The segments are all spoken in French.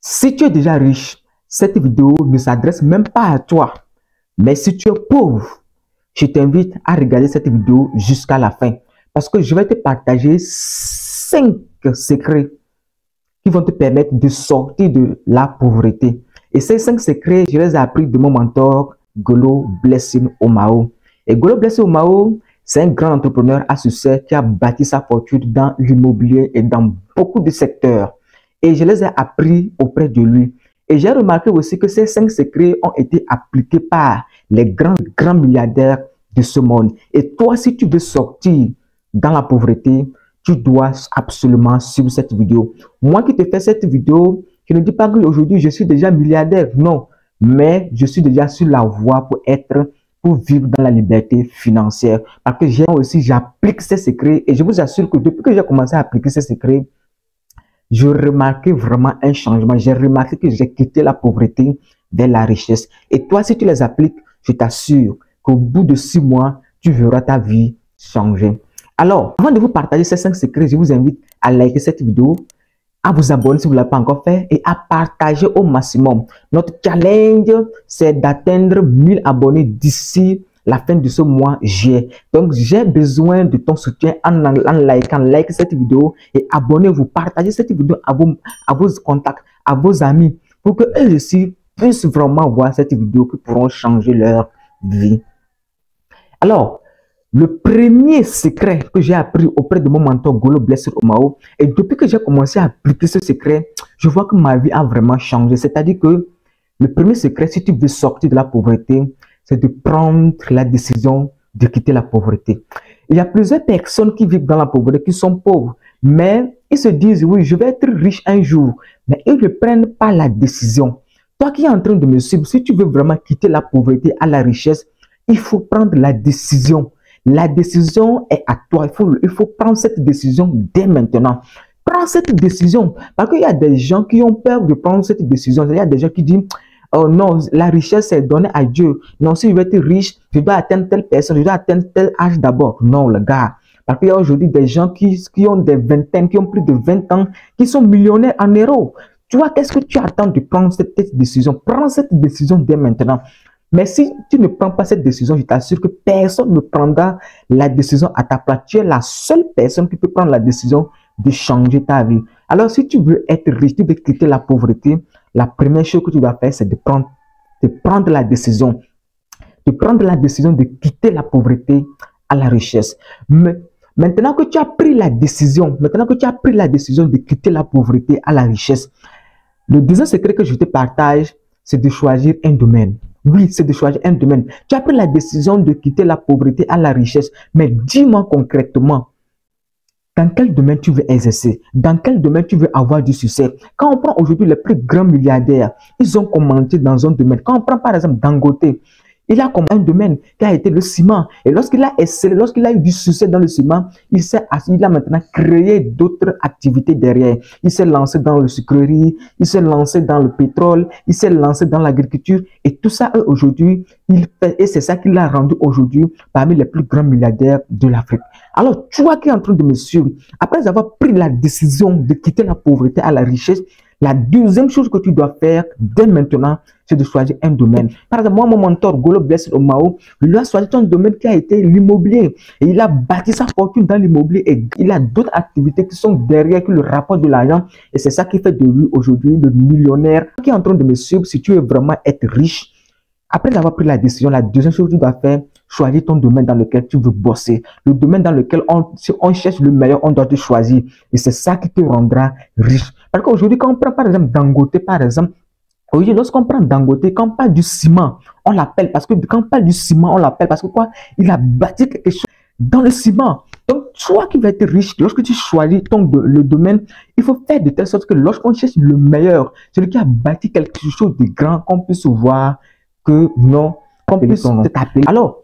Si tu es déjà riche, cette vidéo ne s'adresse même pas à toi. Mais si tu es pauvre, je t'invite à regarder cette vidéo jusqu'à la fin. Parce que je vais te partager 5 secrets qui vont te permettre de sortir de la pauvreté. Et ces 5 secrets, je les ai appris de mon mentor, Golo Blessing Omao. Et Golo Blessing Omao, c'est un grand entrepreneur à succès qui a bâti sa fortune dans l'immobilier et dans beaucoup de secteurs. Et je les ai appris auprès de lui. Et j'ai remarqué aussi que ces 5 secrets ont été appliqués par les grands milliardaires de ce monde. Et toi, si tu veux sortir dans la pauvreté, tu dois absolument suivre cette vidéo. Moi qui te fais cette vidéo, je ne dis pas qu'aujourd'hui je suis déjà milliardaire, non. Mais je suis déjà sur la voie pour vivre dans la liberté financière. Parce que j'applique ces secrets et je vous assure que depuis que j'ai commencé à appliquer ces secrets, je remarquais vraiment un changement. J'ai remarqué que j'ai quitté la pauvreté vers la richesse. Et toi, si tu les appliques, je t'assure qu'au bout de 6 mois, tu verras ta vie changer. Alors, avant de vous partager ces 5 secrets, je vous invite à liker cette vidéo, à vous abonner si vous ne l'avez pas encore fait et à partager au maximum. Notre challenge, c'est d'atteindre 1000 abonnés d'ici la fin de ce mois juillet. Donc, j'ai besoin de ton soutien en likant, like cette vidéo et abonnez-vous, partagez cette vidéo à vos contacts, à vos amis pour que eux aussi puissent vraiment voir cette vidéo qui pourront changer leur vie. Alors, le premier secret que j'ai appris auprès de mon mentor Golo Blessing Omao, et depuis que j'ai commencé à appliquer ce secret, je vois que ma vie a vraiment changé. C'est-à-dire que le premier secret, si tu veux sortir de la pauvreté, c'est de prendre la décision de quitter la pauvreté. Il y a plusieurs personnes qui vivent dans la pauvreté, qui sont pauvres, mais ils se disent, oui, je vais être riche un jour, mais ils ne prennent pas la décision. Toi qui es en train de me suivre, si tu veux vraiment quitter la pauvreté à la richesse, il faut prendre la décision. La décision est à toi. Il faut prendre cette décision dès maintenant. Prends cette décision. Parce qu'il y a des gens qui ont peur de prendre cette décision. Il y a des gens qui disent, oh non, la richesse est donnée à Dieu. Non, si je veux être riche, je dois atteindre telle personne, je dois atteindre tel âge d'abord. Non, le gars. Parce qu'il y a aujourd'hui des gens qui ont des vingtaines, qui ont plus de 20 ans, qui sont millionnaires en euros. Tu vois, qu'est-ce que tu attends de prendre cette décision? Prends cette décision dès maintenant. Mais si tu ne prends pas cette décision, je t'assure que personne ne prendra la décision à ta place. Tu es la seule personne qui peut prendre la décision de changer ta vie. Alors, si tu veux être riche, tu veux quitter la pauvreté, la première chose que tu dois faire, c'est de prendre la décision. De prendre la décision de quitter la pauvreté à la richesse. Mais maintenant que tu as pris la décision, de quitter la pauvreté à la richesse, le deuxième secret que je te partage, c'est de choisir un domaine. Oui, c'est de choisir un domaine. Tu as pris la décision de quitter la pauvreté à la richesse, mais dis-moi concrètement, dans quel domaine tu veux exercer? Dans quel domaine tu veux avoir du succès? Quand on prend aujourd'hui les plus grands milliardaires, ils ont commencé dans un domaine. Quand on prend par exemple Dangote, il a comme un domaine qui a été le ciment. Et lorsqu'il a excellé, lorsqu'il a eu du succès dans le ciment, il a maintenant créé d'autres activités derrière. Il s'est lancé dans le sucrerie, il s'est lancé dans le pétrole, il s'est lancé dans l'agriculture. Et tout ça, aujourd'hui, il fait, et c'est ça qui l'a rendu aujourd'hui parmi les plus grands milliardaires de l'Afrique. Alors, toi qui es en train de me suivre, après avoir pris la décision de quitter la pauvreté à la richesse, la deuxième chose que tu dois faire dès maintenant, c'est de choisir un domaine. Par exemple, moi, mon mentor, Golo Blessing Omao, il a choisi un domaine qui a été l'immobilier. Et il a bâti sa fortune dans l'immobilier et il a d'autres activités qui sont derrière, qui le rapportent de l'argent. Et c'est ça qui fait de lui aujourd'hui le millionnaire qui est en train de me suivre. Si tu veux vraiment être riche, après avoir pris la décision, la deuxième chose que tu dois faire, choisir ton domaine dans lequel tu veux bosser. Le domaine dans lequel si on cherche le meilleur, on doit te choisir. Et c'est ça qui te rendra riche. Parce qu'aujourd'hui, quand on prend par exemple Dangote, par exemple, aujourd'hui, lorsqu'on prend Dangote, quand on parle du ciment, on l'appelle parce que quand on parle du ciment, on l'appelle parce que quoi? Il a bâti quelque chose dans le ciment. Donc, toi qui veux être riche, lorsque tu choisis le domaine, il faut faire de telle sorte que lorsqu'on cherche le meilleur, celui qui a bâti quelque chose de grand, qu'on puisse voir que non, qu'on puisse t'appeler. Alors,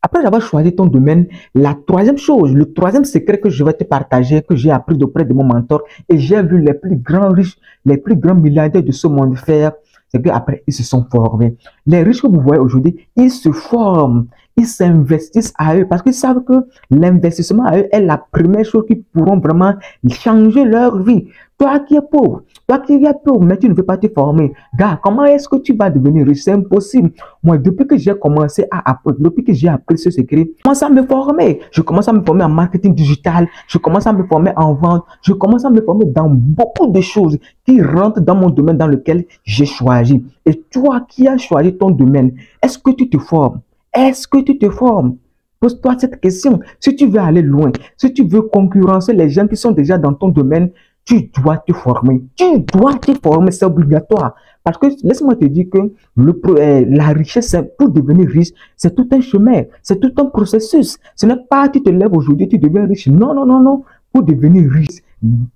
après avoir choisi ton domaine, la troisième chose, le troisième secret que je vais te partager, que j'ai appris auprès de mon mentor, et j'ai vu les plus grands riches, les plus grands milliardaires de ce monde faire, c'est qu'après, ils se sont formés. Les riches que vous voyez aujourd'hui, ils se forment, ils s'investissent à eux, parce qu'ils savent que l'investissement à eux est la première chose qui pourront vraiment changer leur vie. Toi qui es pauvre, Toi qui es pauvre, mais tu ne veux pas te former. Gars, comment est-ce que tu vas devenir riche? C'est impossible. Moi, depuis que j'ai commencé à apprendre, depuis que j'ai appris ce secret, je commence à me former. Je commence à me former en marketing digital. Je commence à me former en vente. Je commence à me former dans beaucoup de choses qui rentrent dans mon domaine dans lequel j'ai choisi. Et toi qui as choisi ton domaine, est-ce que tu te formes? Est-ce que tu te formes? Pose-toi cette question. Si tu veux aller loin, si tu veux concurrencer les gens qui sont déjà dans ton domaine, tu dois te former. Tu dois te former, c'est obligatoire. Parce que laisse-moi te dire que la richesse, pour devenir riche, c'est tout un chemin, c'est tout un processus. Ce n'est pas tu te lèves aujourd'hui, tu deviens riche. Non, non, non, non. Pour devenir riche,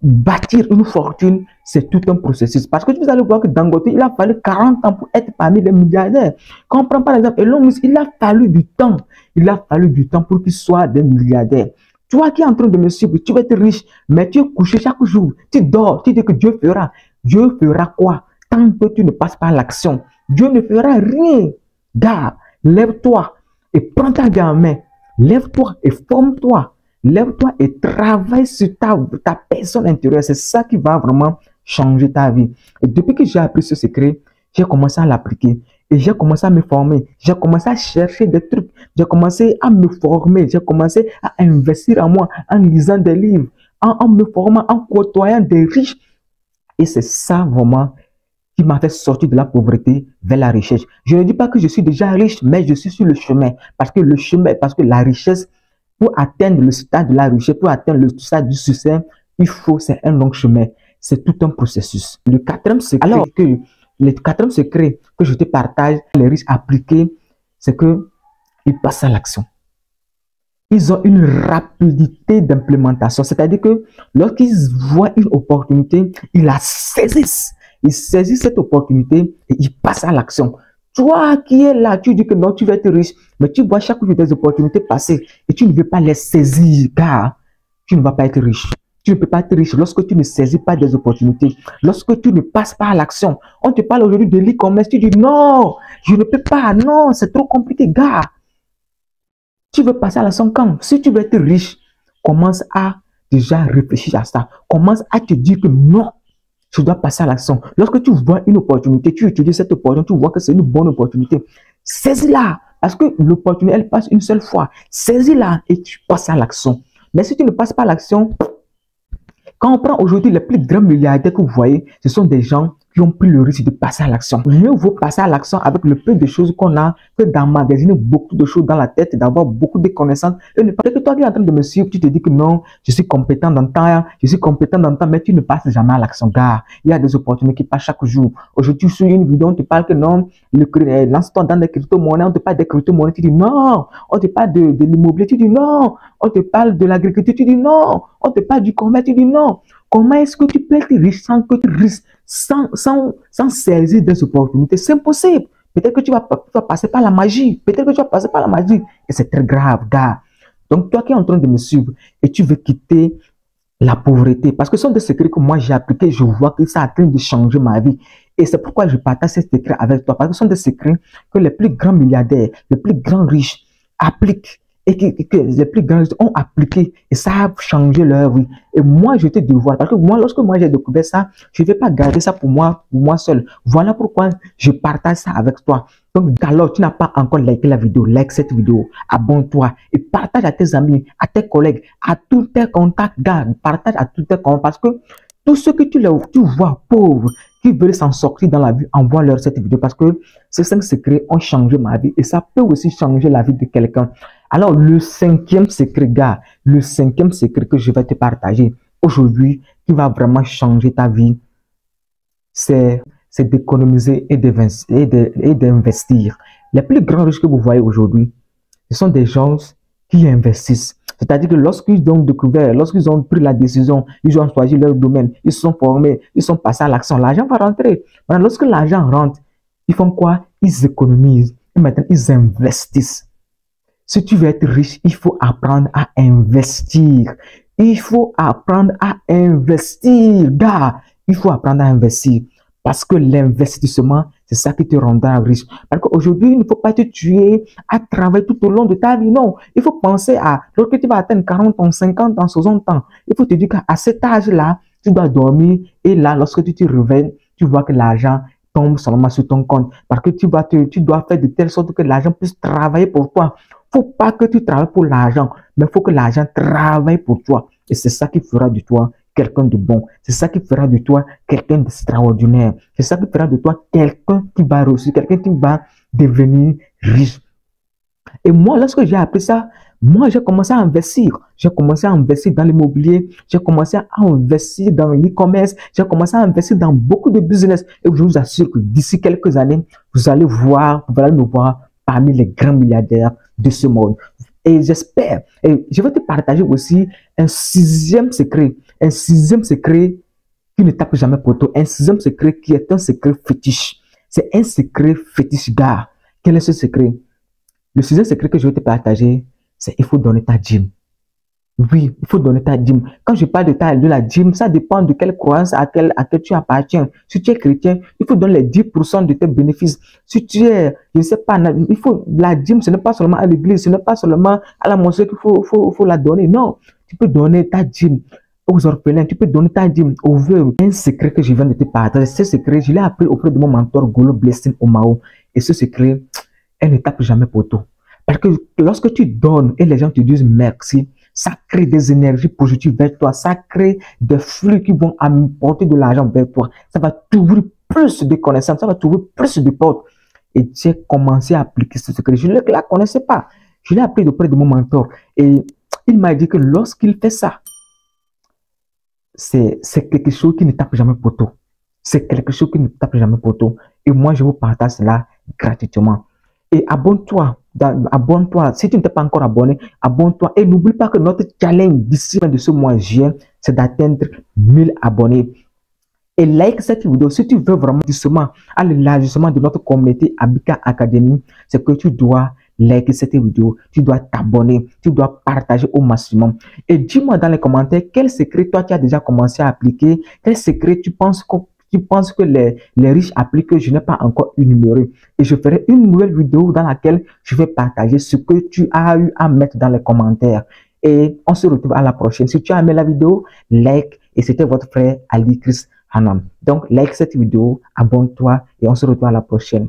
bâtir une fortune, c'est tout un processus. Parce que vous allez voir que Dangote, il a fallu 40 ans pour être parmi les milliardaires. Quand on prend par exemple Elon Musk, il a fallu du temps. Il a fallu du temps pour qu'il soit des milliardaires. Toi qui es en train de me suivre, tu vas être riche, mais tu es couché chaque jour. Tu dors, tu dis que Dieu fera. Dieu fera quoi? Tant que tu ne passes pas à l'action, Dieu ne fera rien. Gars, lève-toi et prends ta gamin. Lève-toi et forme-toi. Lève-toi et travaille sur ta personne intérieure. C'est ça qui va vraiment changer ta vie. Et depuis que j'ai appris ce secret, j'ai commencé à l'appliquer. Et j'ai commencé à me former. J'ai commencé à chercher des trucs. J'ai commencé à me former. J'ai commencé à investir en moi en lisant des livres, en me formant, en côtoyant des riches. Et c'est ça vraiment qui m'a fait sortir de la pauvreté vers la richesse. Je ne dis pas que je suis déjà riche, mais je suis sur le chemin. Parce que la richesse, pour atteindre le stade de la richesse, pour atteindre le stade du succès, c'est un long chemin. C'est tout un processus. Le quatrième secret que je te partage, les risques appliqués, c'est qu'ils passent à l'action. Ils ont une rapidité d'implémentation. C'est-à-dire que lorsqu'ils voient une opportunité, ils la saisissent. Ils saisissent cette opportunité et ils passent à l'action. Toi qui es là, tu dis que non, tu vas être riche, mais tu vois chaque jour des opportunités passer et tu ne veux pas les saisir, car tu ne vas pas être riche. Tu ne peux pas être riche lorsque tu ne saisis pas des opportunités, lorsque tu ne passes pas à l'action. On te parle aujourd'hui de l'e-commerce, tu dis non, je ne peux pas, non, c'est trop compliqué, gars. Tu veux passer à l'action quand? Si tu veux être riche, commence à déjà réfléchir à ça. Commence à te dire que non, je dois passer à l'action. Lorsque tu vois une opportunité, tu étudies cette opportunité, tu vois que c'est une bonne opportunité. Saisis-la, parce que l'opportunité, elle passe une seule fois. Saisis-la et tu passes à l'action. Mais si tu ne passes pas à l'action, quand on prend aujourd'hui les plus grands milliardaires que vous voyez, ce sont des gens qui ont pris le risque de passer à l'action. Mieux vaut passer à l'action avec le peu de choses qu'on a que d'emmagasiner beaucoup de choses dans la tête, d'avoir beaucoup de connaissances. Et ne pas que toi qui es en train de me suivre, tu te dis que non, je suis compétent dans le temps, mais tu ne passes jamais à l'action, gars. Il y a des opportunités qui passent chaque jour. Aujourd'hui, sur une vidéo, on te parle que non, lance-toi dans des crypto-monnaies, on te parle des crypto-monnaies, tu dis non. On te parle de l'immobilier, tu dis non. On te parle de l'agriculture, tu dis non. On te parle du commerce, tu dis non. Comment est-ce que tu peux être riche sans que tu risques, sans saisir des opportunités? C'est impossible. Peut-être que tu vas passer par la magie. Peut-être que tu vas passer par la magie. Et c'est très grave, gars. Donc, toi qui es en train de me suivre et tu veux quitter la pauvreté, parce que ce sont des secrets que moi j'ai appliqués, je vois que ça a en train de changer ma vie. Et c'est pourquoi je partage ces secrets avec toi. Parce que ce sont des secrets que les plus grands milliardaires, les plus grands riches appliquent. Et que les plus grands ont appliqué et ça a changé leur vie. Et moi, je te dévoile. Parce que moi, lorsque moi j'ai découvert ça, je ne vais pas garder ça pour moi seul. Voilà pourquoi je partage ça avec toi. Donc, alors, tu n'as pas encore liké la vidéo, like cette vidéo, abonne-toi et partage à tes amis, à tes collègues, à tous tes contacts, gars. Partage à tous tes contacts parce que tous ceux que tu vois pauvres, qui veulent s'en sortir dans la vie, envoie-leur cette vidéo parce que ces 5 secrets ont changé ma vie et ça peut aussi changer la vie de quelqu'un. Alors, le 5e secret, gars, le 5e secret que je vais te partager aujourd'hui, qui va vraiment changer ta vie, c'est d'économiser et d'investir. Les plus grands riches que vous voyez aujourd'hui, ce sont des gens qui investissent. C'est-à-dire que lorsqu'ils ont découvert, lorsqu'ils ont pris la décision, ils ont choisi leur domaine, ils se sont formés, ils sont passés à l'action, l'argent va rentrer. Maintenant, lorsque l'argent rentre, ils font quoi? Ils économisent et maintenant ils investissent. Si tu veux être riche, il faut apprendre à investir. Il faut apprendre à investir, gars. Il faut apprendre à investir. Parce que l'investissement, c'est ça qui te rendra riche. Parce qu'aujourd'hui, il ne faut pas te tuer à travailler tout au long de ta vie. Non, il faut penser à, lorsque tu vas atteindre 40 ans, 50 ans, 60 ans, il faut te dire qu'à cet âge-là, tu dois dormir et là, lorsque tu te réveilles, tu vois que l'argent tombe seulement sur ton compte parce que tu dois faire de telle sorte que l'argent puisse travailler pour toi. Faut pas que tu travailles pour l'argent, mais faut que l'argent travaille pour toi. Et c'est ça qui fera de toi quelqu'un de bon. C'est ça qui fera de toi quelqu'un d'extraordinaire. C'est ça qui fera de toi quelqu'un qui va réussir, quelqu'un qui va devenir riche. Et moi, lorsque j'ai appris ça, moi, j'ai commencé à investir. J'ai commencé à investir dans l'immobilier. J'ai commencé à investir dans l'e-commerce. J'ai commencé à investir dans beaucoup de business. Et je vous assure que d'ici quelques années, vous allez me voir parmi les grands milliardaires de ce monde. Et j'espère, et je vais te partager aussi un sixième secret qui ne tape jamais poteau, un sixième secret qui est un secret fétiche. C'est un secret fétiche, gars. Quel est ce secret? Le sixième secret que je vais te partager, c'est il faut donner ta dîme. Oui, il faut donner ta dîme. Quand je parle de la dîme, ça dépend de quelle croyance à laquelle tu appartiens. Si tu es chrétien, il faut donner les 10% de tes bénéfices. Si tu es, je ne sais pas, la dîme, ce n'est pas seulement à l'église, ce n'est pas seulement à la mosquée qu'il faut la donner. Non, tu peux donner ta dîme aux orphelins, tu peux donner ta dîme aux veuves. Un secret que je viens de te partager, ce secret, je l'ai appris auprès de mon mentor Golo Blessing Omao. Et ce secret, elle ne tape jamais poteau. Parce que lorsque tu donnes et les gens te disent merci, ça crée des énergies positives vers toi. Ça crée des flux qui vont apporter de l'argent vers toi. Ça va t'ouvrir plus de connaissances, ça va t'ouvrir plus de portes. Et j'ai commencé à appliquer ce secret. Je ne la connaissais pas. Je l'ai appris auprès de mon mentor. Et il m'a dit que lorsqu'il fait ça, c'est quelque chose qui ne tape jamais poteau. C'est quelque chose qui ne tape jamais poteau. Et moi, je vous partage cela gratuitement. Et abonne-toi. Abonne-toi. Si tu ne t'es pas encore abonné, abonne-toi. Et n'oublie pas que notre challenge d'ici de ce mois de juin, c'est d'atteindre 1000 abonnés. Et like cette vidéo. Si tu veux vraiment à l'élargissement de notre communauté Abika Academy, c'est que tu dois liker cette vidéo, tu dois t'abonner, tu dois partager au maximum. Et dis-moi dans les commentaires quel secret toi tu as déjà commencé à appliquer, quel secret tu penses que les riches appliquent que je n'ai pas encore énuméré. Et je ferai une nouvelle vidéo dans laquelle je vais partager ce que tu as eu à mettre dans les commentaires. Et on se retrouve à la prochaine. Si tu as aimé la vidéo, like. Et c'était votre frère Ali Chris Hanam. Donc, like cette vidéo, abonne-toi et on se retrouve à la prochaine.